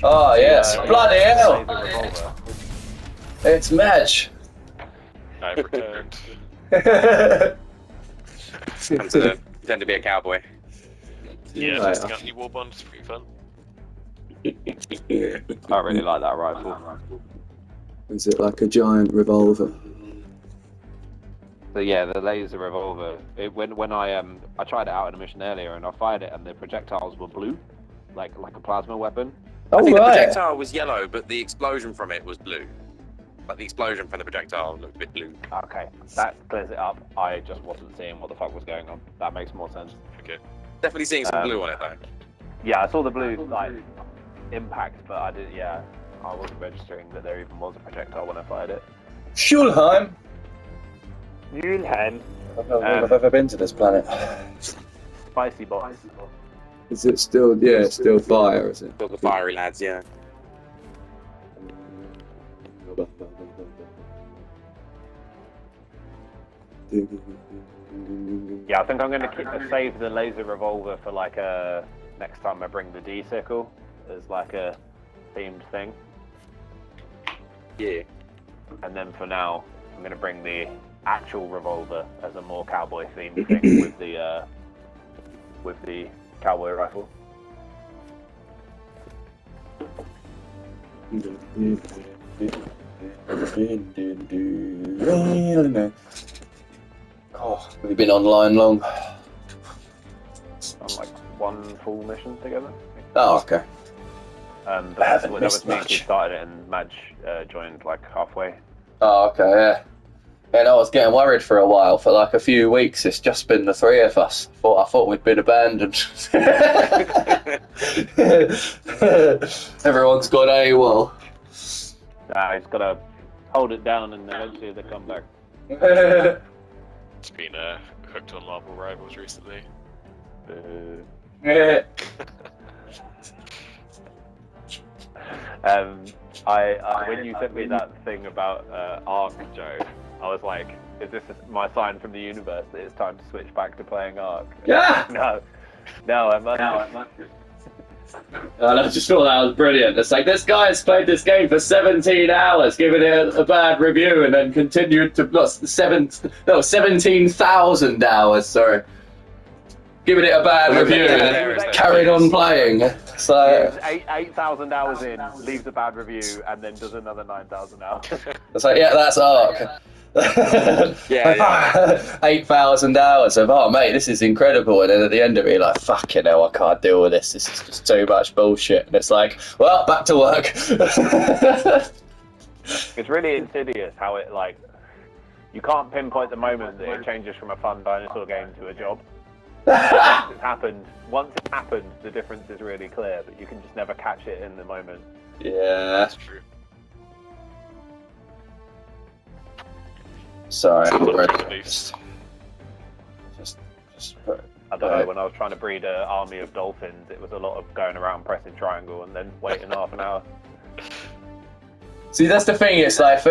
Oh, yes, bloody hell! Laser revolver. It's Madge. I've returned. Come to pretend to be a cowboy. Yeah, Right. testing out new war bonds, pretty fun. I really like that rifle. Is it like a giant revolver? So yeah, the laser revolver. When I tried it out in a mission earlier and I fired it and the projectiles were blue, like a plasma weapon. I think the right. projectile was yellow, but the explosion from it was blue. Like the explosion from the projectile looked a bit blue. Okay, that clears it up. I just wasn't seeing what the fuck was going on. That makes more sense. Okay. Definitely seeing some blue on it though. Yeah, I saw the blue like impact, but I didn't. Yeah, I wasn't registering that there even was a projectile when I fired it. Schulheim. Yulhen. I don't know if I've ever been to this planet. Spicy box. Is it still? Yeah, it's still fire, is it? Still the fiery lads, yeah. Yeah, I think I'm going to save the laser revolver for like a next time I bring the D sickle as like a themed thing. Yeah. And then for now, I'm going to bring the actual revolver as a more cowboy themed thing with the cowboy rifle. Oh, we've been online long. On like one full mission together. Oh, okay. But I haven't that missed was me who much. started it, and Madge joined like halfway. Oh, okay, yeah. And I was getting worried for a while. For like a few weeks, it's just been the three of us. I thought we'd been abandoned. Everyone's gone AWOL. He's got to hold it down, and eventually they come back. It's been hooked on Marvel Rivals recently. Yeah. When you sent me that thing about Ark, Joe, I was like, is this my sign from the universe that it's time to switch back to playing Ark? Yeah. No, I must. And I just thought that was brilliant. It's like, this guy's played this game for 17 hours, giving it a bad review, and then continued to, 17,000 hours, sorry. Giving it a bad review, and then carried on playing. So, 8,000 hours in, leaves a bad review, and then does another 9,000 hours. it's like, yeah, that's Ark. Yeah. 8,000 hours of, oh mate, this is incredible, and then at the end of it, you're like, fucking hell, I can't deal with this. This is just too much bullshit. And it's like, well, back to work. It's really insidious how it, like, you can't pinpoint the moment that it changes from a fun dinosaur game to a job. Once it's happened, the difference is really clear, but you can just never catch it in the moment. Yeah. That's true. Sorry, I'm Just put, I don't know, when I was trying to breed an army of dolphins, it was a lot of going around pressing triangle and then waiting half an hour. See, that's the thing. It's like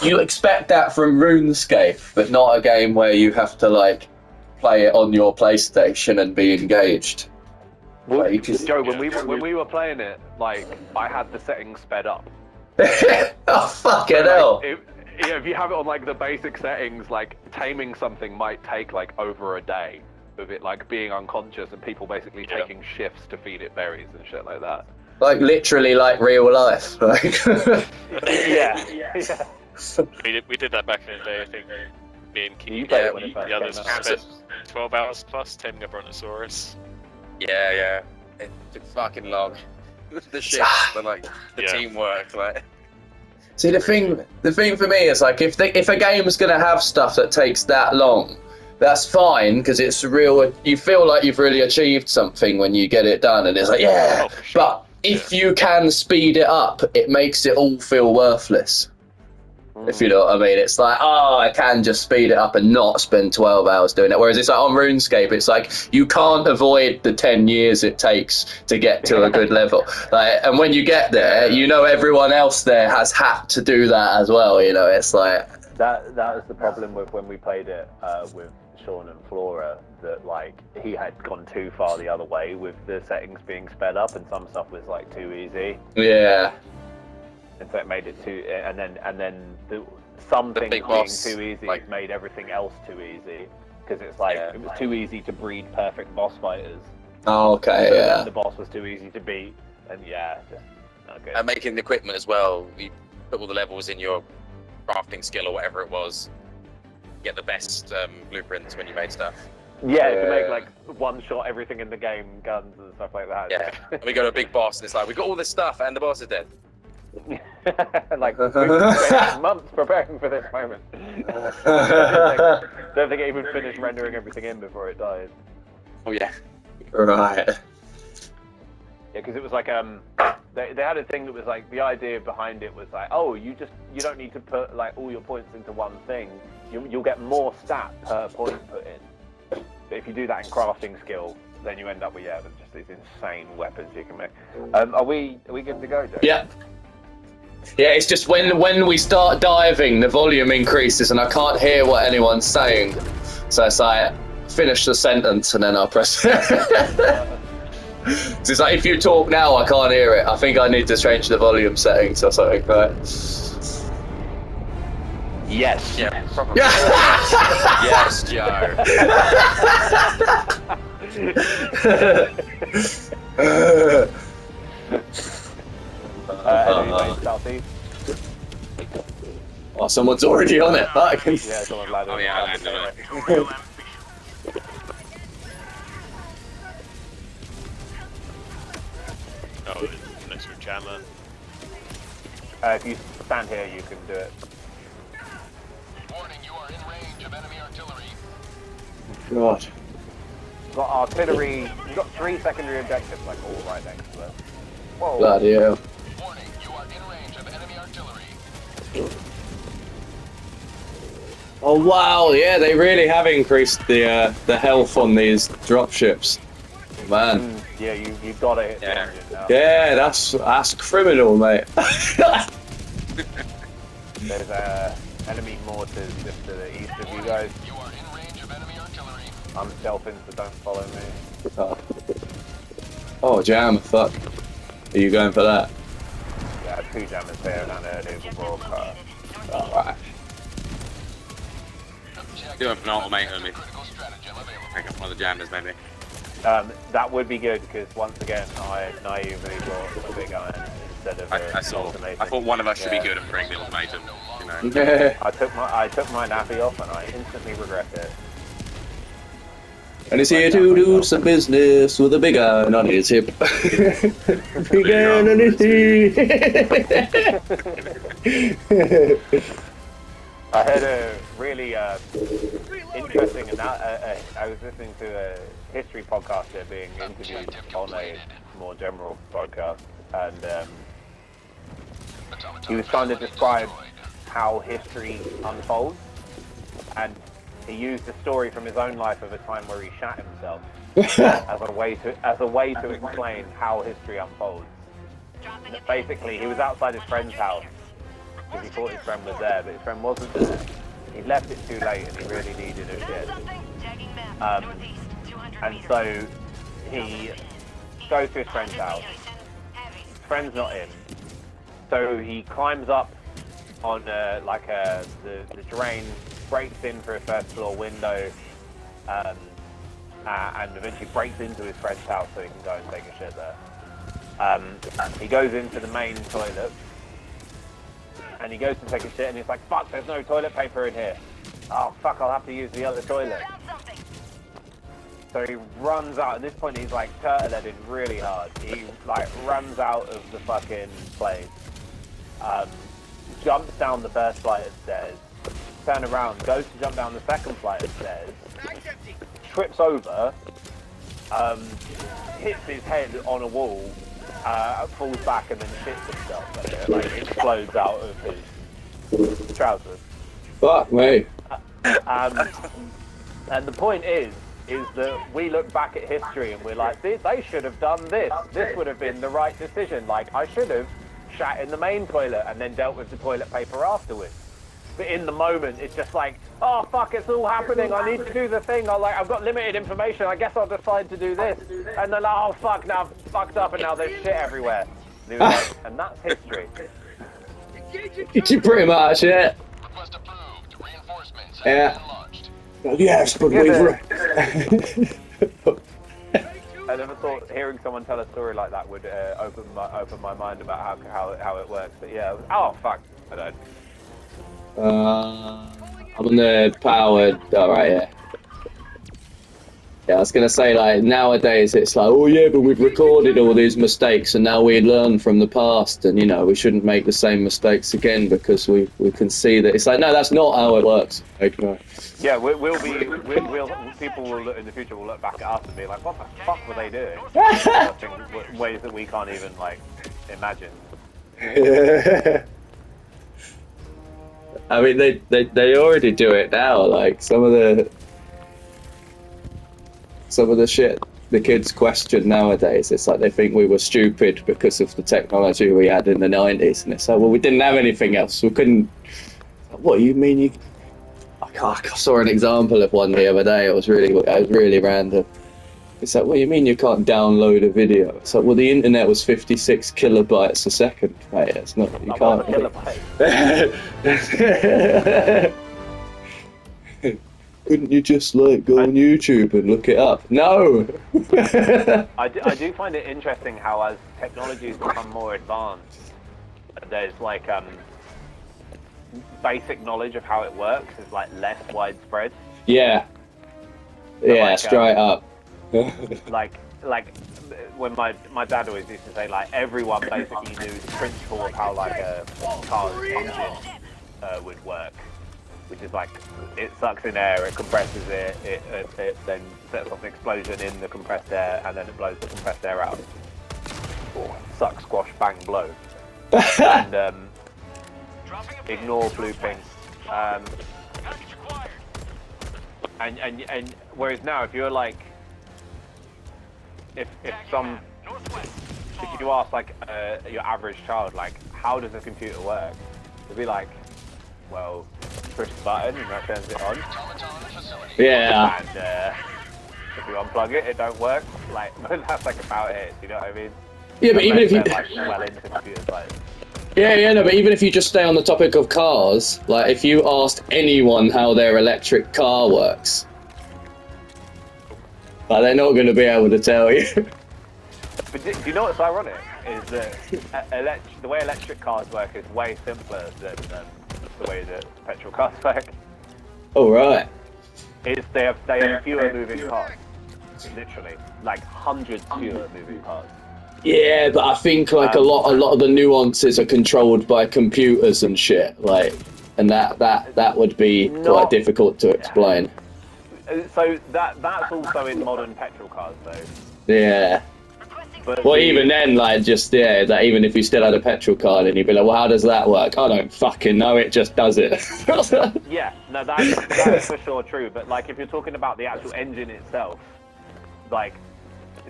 you expect that from RuneScape, but not a game where you have to like play it on your PlayStation and be engaged. Well, Like, Joe, when we were playing it, like I had the settings sped up. oh fucking hell! If you have it on like the basic settings, like taming something might take like over a day of it like being unconscious and people basically taking shifts to feed it berries and shit like that. Like literally, like real life. Like, yeah. we did that back in the day. I think me and Keith, You played it when it first the others came out. spent 12 hours plus taming a brontosaurus. Yeah. It took fucking long. The shifts, the Yeah. teamwork, like. see, the thing for me is like if a game's gonna have stuff that takes that long, that's fine because it's real. You feel like you've really achieved something when you get it done, and it's like yeah. Oh, for sure. But if you can speed it up, it makes it all feel worthless. If you know what I mean, it's like, oh, I can just speed it up and not spend 12 hours doing it. Whereas it's like on RuneScape, it's like you can't avoid the 10 years it takes to get to a good level. Like, and when you get there, you know everyone else there has had to do that as well. You know, it's like that was the problem with when we played it with Sean and Flora. That like he had gone too far the other way with the settings being sped up, and some stuff was like too easy. Yeah. And so it made it too, and then some things being too easy made everything else too easy, because it's like it was too easy to breed perfect boss fighters. Oh, okay, so yeah. then the boss was too easy to beat, and just not good. And making the equipment as well. You put all the levels in your crafting skill or whatever it was. Get the best blueprints when you made stuff. Yeah, to make like one shot everything in the game, guns and stuff like that. Yeah, and we go to a big boss, and it's like we got all this stuff, and the boss is dead. Like we've spent months preparing for this moment. Don't think it even finished rendering everything in before it died. Oh yeah. Right. Yeah, because it was like they had a thing that was like the idea behind it was like, oh, you don't need to put like all your points into one thing. You'll get more stat per point put in. But if you do that in crafting skill, then you end up with just these insane weapons you can make. Are we good to go, Joe? Yeah. Yeah, it's just when we start diving, the volume increases and I can't hear what anyone's saying. So it's like, finish the sentence and then I'll press. So it's like, if you talk now, I can't hear it. I think I need to change the volume settings or something, right? Yes. Yeah. Probably. Yes, Joe. Anyway, southeast. Oh, someone's already on it. Yeah, someone landed. Oh yeah, I landed on it. Oh, next to a jammer. If you stand here, you can do it. Warning, you are in range of enemy artillery. God. You've got artillery. You've got 3 secondary objectives, like all right next to it. Whoa. Bloody hell. Warning, you are in range of enemy artillery. Oh wow, yeah, they really have increased the health on these dropships. Man. Yeah, you've got to hit the Yeah. engine now. Yeah, that's criminal, mate. There's enemy mortars just to the east of you guys. You are in range of enemy artillery. I'm stealthing, so don't follow me. Oh, jam, fuck. Are you going for that? Yeah, 2 jammers there and a broadcast. Alright. Do an ultimatum if Critical stratagem available. pick up one of the jammers maybe. That would be good because once again, I naively bought a big iron instead of I saw. ultimatum. I thought one of us should be Yeah. good at bringing the ultimatum. You know. Yeah. I took my nappy off and I instantly regret it. And he's here to do some business with a big iron on his hip. Big iron on his hip. I heard a really interesting, and I was listening to a history podcaster being interviewed on a more general podcast, and he was trying to describe how history unfolds, and he used a story from his own life of a time where he shat himself as a way to explain how history unfolds. Basically, he was outside his friend's house because he thought his friend was there, but his friend wasn't there. He left it too late and he really needed a shit. And so he goes to his friend's house. His friend's not in. So he climbs up on the drain, breaks in through a first floor window, and eventually breaks into his friend's house so he can go and take a shit there. He goes into the main toilet, and he goes to take a shit, and he's like, fuck, there's no toilet paper in here. Oh, fuck, I'll have to use the other toilet. So he runs out, at this point he's like turtle-headed really hard. He like runs out of the fucking place, jumps down the first flight of stairs, turn around, goes to jump down the second flight of stairs, trips over, hits his head on a wall, falls back and then shits himself, and it like explodes out of his Trousers. Fuck me. And the point is that we look back at history and we're like, they should have done this. This would have been the right decision. Like, I should have shat in the main toilet and then dealt with the toilet paper afterwards. But in the moment, it's just like, oh fuck, it's all happening. I need to do the thing. I've got limited information. I guess I'll decide to do this. And then, oh fuck, now I've fucked up and now there's shit everywhere. And that's history. Pretty much, yeah. Request approved. Reinforcements have Yeah. been launched. Yes, but Yeah, I never thought hearing someone tell a story like that would open my mind about how it works. But yeah, oh fuck, I don't. I'm on the powered. All right, yeah. Yeah, I was gonna say, like, nowadays it's like, oh yeah, but we've recorded all these mistakes and now we learn from the past, and you know we shouldn't make the same mistakes again because we can see that it's like, no, that's not how it works. Like, no. Yeah, people will look in the future will look back at us and be like, what the fuck were they doing? In ways that we can't even like imagine. I mean, they already do it now. Like some of the shit the kids question nowadays, it's like they think we were stupid because of the technology we had in the 90s, and it's like, well, we didn't have anything else. We couldn't. What you mean? You? I saw an example of one the other day. It was really random. It's like, what do you mean you can't download a video? It's like, well, the internet was 56 kilobytes a second, mate. It's not. You can't. Couldn't you just like go on YouTube and look it up? No. I do find it interesting how as technologies become more advanced, there's like basic knowledge of how it works is like less widespread. Yeah. So yeah, like, straight up. like when my dad always used to say, like, everyone basically knew the principle of how like a car's engine would work, which is like it sucks in air, it compresses it, it then sets off an explosion in the compressed air, and then it blows the compressed air out. Suck, squash, bang, blow. And ignore blooping. And whereas now, if you're like, if you ask like your average child, like, how does a computer work? They'll be like, well, push the button and that turns it on. Yeah. And if you unplug it, it don't work. Like, that's like about it. You know what I mean? Yeah, but even if you like well into computer science. Yeah, no, but even if you just stay on the topic of cars, like if you asked anyone how their electric car works, like they're not going to be able to tell you. But do you know what's ironic? Is that the way electric cars work is way simpler than the way that petrol cars work. Oh, right. They have fewer moving parts, literally, like hundreds fewer moving parts. Yeah, but I think like a lot of the nuances are controlled by computers and shit, like, and that would be quite difficult to explain. So that's also in modern petrol cars, though. Yeah. But Well, even then, like, just, yeah, that even if you still had a petrol car, then you'd be like, well, how does that work? I don't fucking know, it just does it. Yeah, no, that's for sure true. But, like, if you're talking about the actual engine itself, like,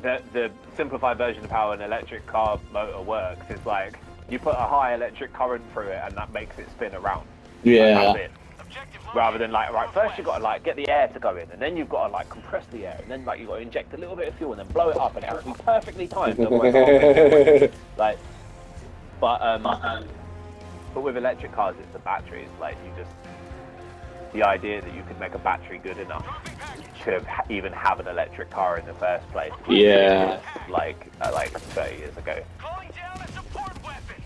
the simplified version of how an electric car motor works is, like, you put a high electric current through it, and that makes it spin around. Yeah. Like, that's it. Rather than, like, right, first you've got to, like, get the air to go in, and then you've got to, like, compress the air, and then, like, you've got to inject a little bit of fuel and then blow it up, and it has to be perfectly timed. Like, but with electric cars, it's the batteries. Like, the idea that you could make a battery good enough to even have an electric car in the first place. Yeah. Like 30 years ago. Calling down a support weapon.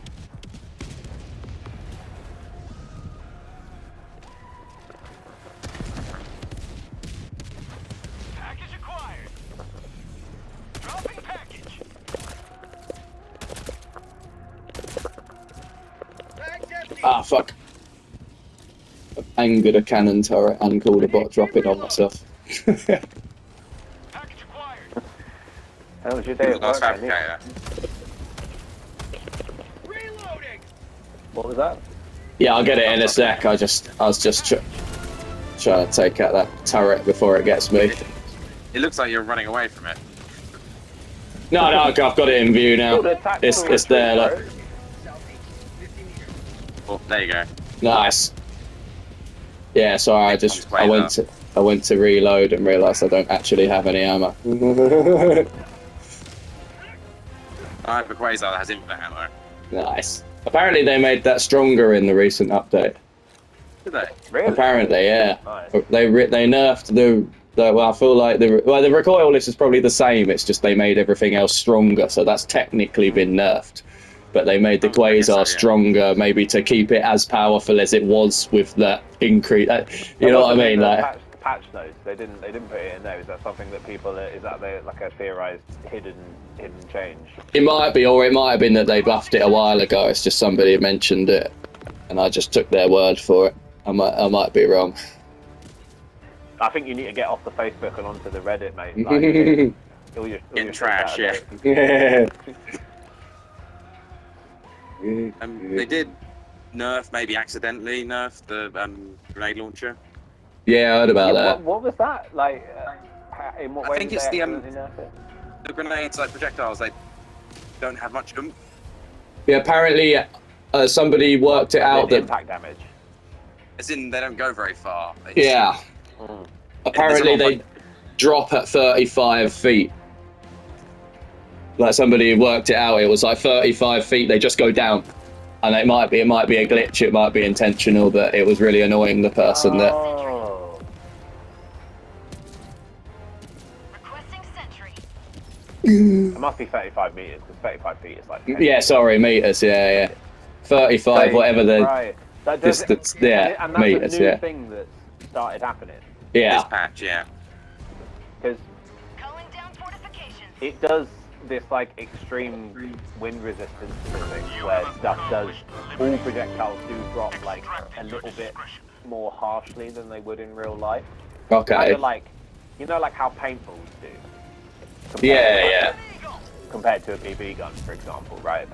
Package acquired. Dropping package. Ah, fuck. I've angered a cannon turret and called a bot dropping on myself. Package acquired. How was your day at Nice work, Andy? fabricator. Reloading. What was that? Yeah, I'll get it in a sec. I was just trying to take out that turret before it gets me. It looks like you're running away from it. No, I've got it in view now. It's there. Look. Oh, there you go. Nice. Yeah, sorry. I went to reload and realised I don't actually have any ammo. I have a Quasar that has infinite ammo. Nice. Apparently they made that stronger in the recent update. Did they? Really? Apparently, yeah. Nice. They nerfed the well, I feel like the recoilless is probably the same. It's just they made everything else stronger, so that's technically been nerfed. But they made the Quasar stronger, maybe to keep it as powerful as it was with that increase. You know what I mean? Like patch notes. They didn't put it in there. Is that something that people? Is that like a theorized hidden change? it might be, or it might have been that they buffed it a while ago. It's just somebody had mentioned it, and I just took their word for it. I might be wrong. I think you need to get off the Facebook and onto the Reddit, mate. Like, all your trash, yeah. Yeah. They did nerf, maybe accidentally nerf the grenade launcher. Yeah, I heard about that. What was that? Like, in what way? I think did it's they the accidentally nerf it? the grenades, like projectiles, they don't have much oomph. Yeah, apparently somebody worked it out that. Impact damage. As in, they don't go very far. They just- Yeah. Apparently they drop at 35 feet. Like somebody worked it out, it was like 35 feet, they just go down. And it might be a glitch, it might be intentional, but it was really annoying the person that... Oh. Requesting sentry. It must be 35 meters, because 35 feet is like 10. Yeah, sorry, meters, yeah. 35, whatever the right. That does, distance, yeah, and that's meters, a new yeah. thing that started happening. This Yeah. patch, yeah. Because Calling down fortifications. it does this like extreme wind resistance thing where stuff does, all projectiles do drop like a little bit more harshly than they would in real life. Okay. Kind of like, you know, like how paintballs do. Compared to a BB gun, for example, right?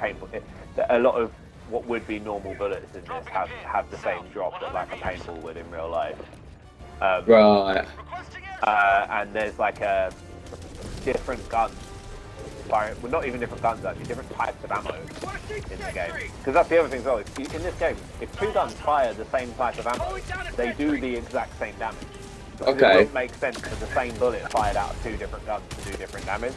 A lot of what would be normal bullets in this have the same drop that like a paintball would in real life. Right. And there's like a different guns. Well, not even different guns actually, different types of ammo in the game. Because that's the other thing as well. In this game, if two guns fire the same type of ammo, they do the exact same damage. Because Okay. It doesn't make sense for the same bullet fired out of two different guns to do different damage.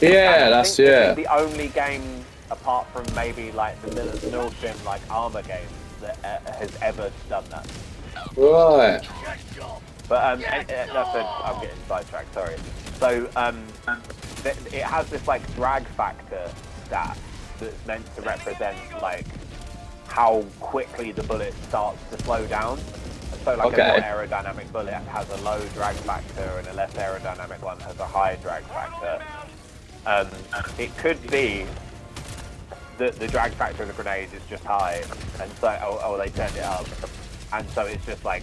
Yeah, And I that's, think this yeah. is the only game, apart from maybe like the Milsim like armor games, that has ever done that. Right. But I'm getting sidetracked. Sorry. So it has this like drag factor stat that's meant to represent like how quickly the bullet starts to slow down. So like Okay. a more aerodynamic bullet has a low drag factor, and a less aerodynamic one has a high drag factor. It could be that the drag factor of the grenade is just high, and so they turned it up, and so it's just like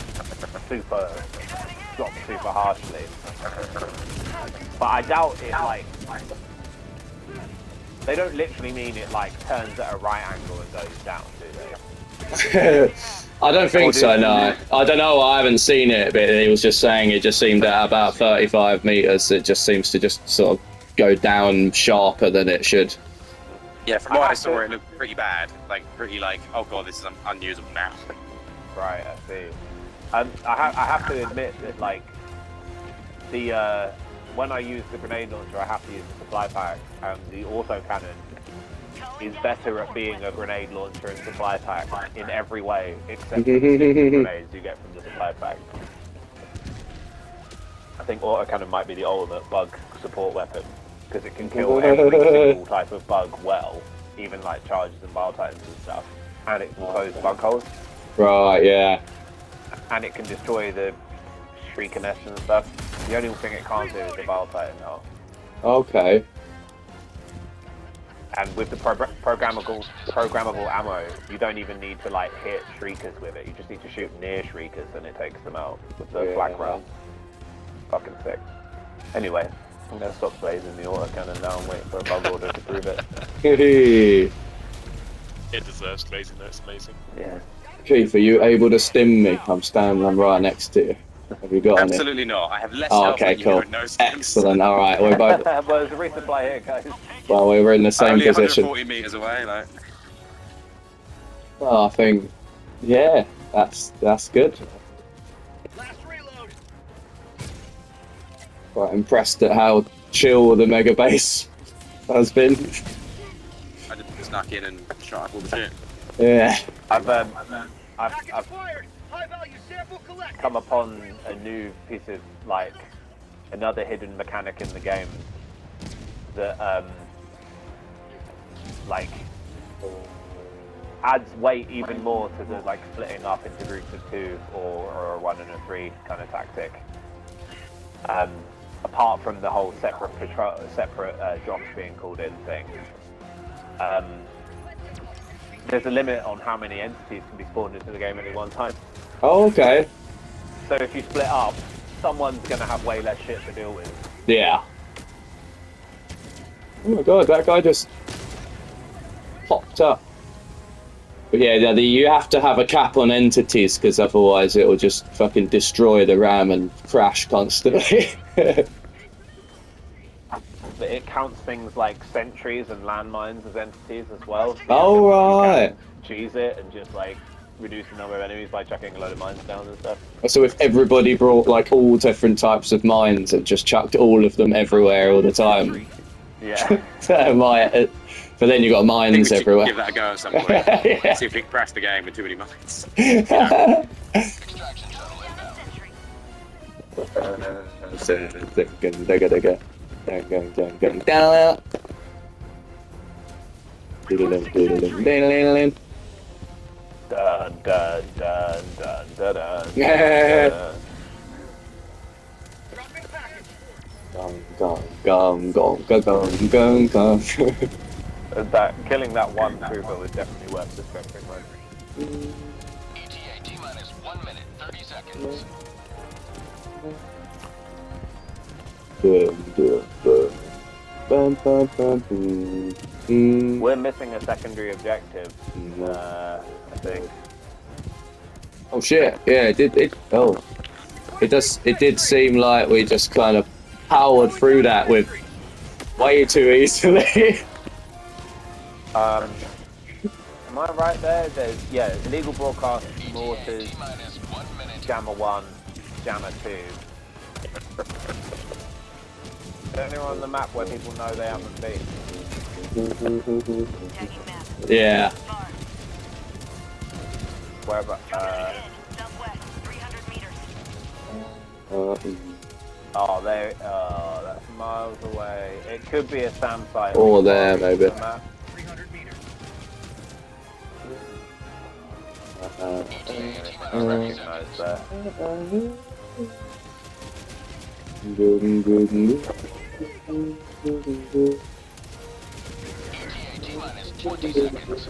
drops super harshly. But I doubt it like they don't literally mean it like turns at a right angle and goes down, do they? I don't think so, no. I don't know, I haven't seen it, but he was just saying it just seemed at about 35 meters, it just seems to just sort of go down sharper than it should. Yeah, from what I saw, it looked pretty bad. Like, pretty like, oh god, this is unusable now. Right, I see. I have to admit that like the when I use the grenade launcher, I have to use the supply pack, and the autocannon is better at being a grenade launcher and supply pack in every way, except for the 6 grenades you get from the supply pack. I think autocannon might be the ultimate bug support weapon, because it can kill every single type of bug well, even like charges and bile titans and stuff, and it can close bug holes, Right, yeah. and it can destroy the shrieker nests and stuff. The only thing it can't do is the bile titan now. Okay. And with the programmable ammo, you don't even need to like hit shriekers with it. You just need to shoot near shriekers, and it takes them out with the flak round. Fucking sick. Anyway, I'm gonna stop blazing the autocannon now and wait for a bug order to prove it. It deserves glazing though, it's amazing. Yeah. Keith, are you able to stim me? I'm right next to you. Have you got any? Absolutely not. I have less Oh, health okay, than you cool. and no stims. Excellent. All right, we're both. Well, there's a resupply here, guys. Well, we were in the I'm same only position. 140 meters away. Like, Well, I think, yeah, that's good. Last reload. Quite impressed at how chill the mega base has been. I just snuck in and shot up all the shit. Yeah. I've Package fired. High value sample collected. come upon a new piece of, like, another hidden mechanic in the game that, like, adds weight even more to the, like, splitting up into groups of 2 or a 1 and a 3 kind of tactic. Apart from the whole separate drops being called in thing. There's a limit on how many entities can be spawned into the game at any one time. Oh, okay. So if you split up, someone's going to have way less shit to deal with. Yeah. Oh my god, that guy just popped up. But yeah, you have to have a cap on entities because otherwise it will just fucking destroy the RAM and crash constantly. But it counts things like sentries and landmines as entities as well. So Oh, you right. can cheese it and just like reduce the number of enemies by chucking a load of mines down and stuff. So if everybody brought like all different types of mines and just chucked all of them everywhere all the time, Yeah. that might. But then you got I think we mines should everywhere. give that a go at some point. Yeah. See if we can crash the game with too many mines. Extraction shuttle inbound. Dun dun dun dun dun dun. Yeah. dun. Dropping package. That killing that one trooper was definitely worth the stretching mode. ETA T-minus 1 minute, 30 seconds. We're missing a secondary objective, I think. Oh shit! Yeah, it did. It did seem like we just kind of powered through that with way too easily. Am I right there? There's illegal broadcast, mortars, T-minus 1 minute. jammer 1, jammer 2. Is there anywhere on the map where people know they haven't been? Tagging map. Yeah. Far. Wherever. Southwest, 300 meters. Oh, that's miles away. It could be a SAM site. Or there, maybe. On the map. 300 meters. I recognize that. ETA T-minus 20 seconds.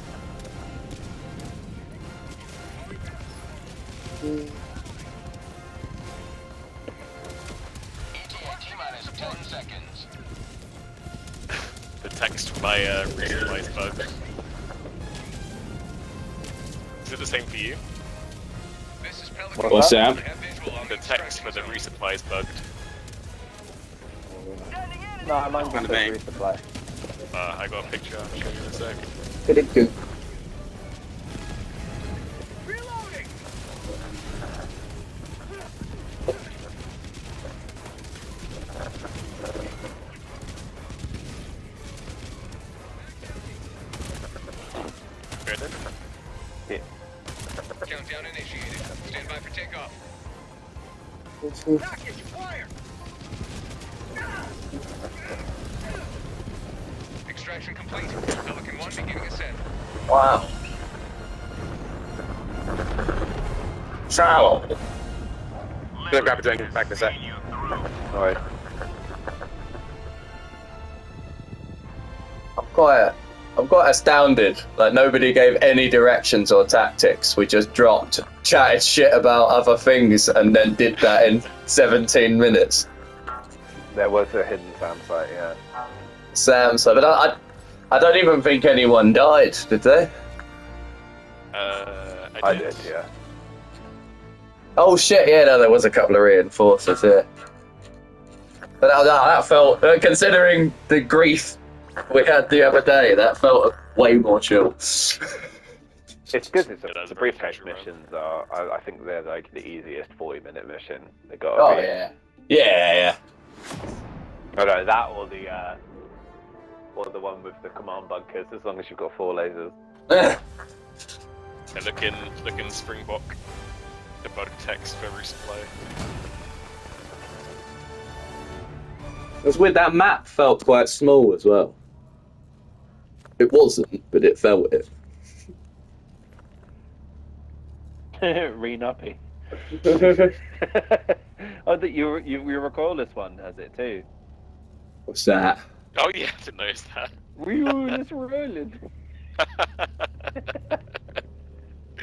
ETA T-minus 10 seconds. The text for my resupply bug. Is it the same for you? This is Pelican. What's that? I have visual on The text for the resupply is bugged. No, mine's Kind just of a thing. resupply. I got a picture, I'll show you in a sec. Reloading. Ready? Yeah. Countdown initiated. Stand by for takeoff. Package fire. Extraction complete. Pelican 1 beginning ascent. Wow. Shallow. Gonna grab a drink back in a sec. Alright. I'm quite astounded. Like nobody gave any directions or tactics. We just dropped, chatted shit about other things, and then did that in 17 minutes. There was a hidden SAM site, yeah. Sam, so but I don't even think anyone died, did they? I did, yeah. Oh shit! Yeah, no, there was a couple of reinforcers here. But that felt, considering the grief we had the other day, that felt way more chill. It's good. Yeah, that was The a very briefcase casual run. missions are. I think they're like the easiest 40-minute mission. They got. Oh yeah, yeah, Oh no, that or the one with the command bunkers. As long as you've got 4 lasers. yeah. And looking Springbok. Debug text for resupply. It was weird, that map felt quite small as well. It wasn't, but it felt it. Re-nuppy. Oh, that you recall this one has it too. What's that? Oh yeah, I didn't notice that. Were you just rolling?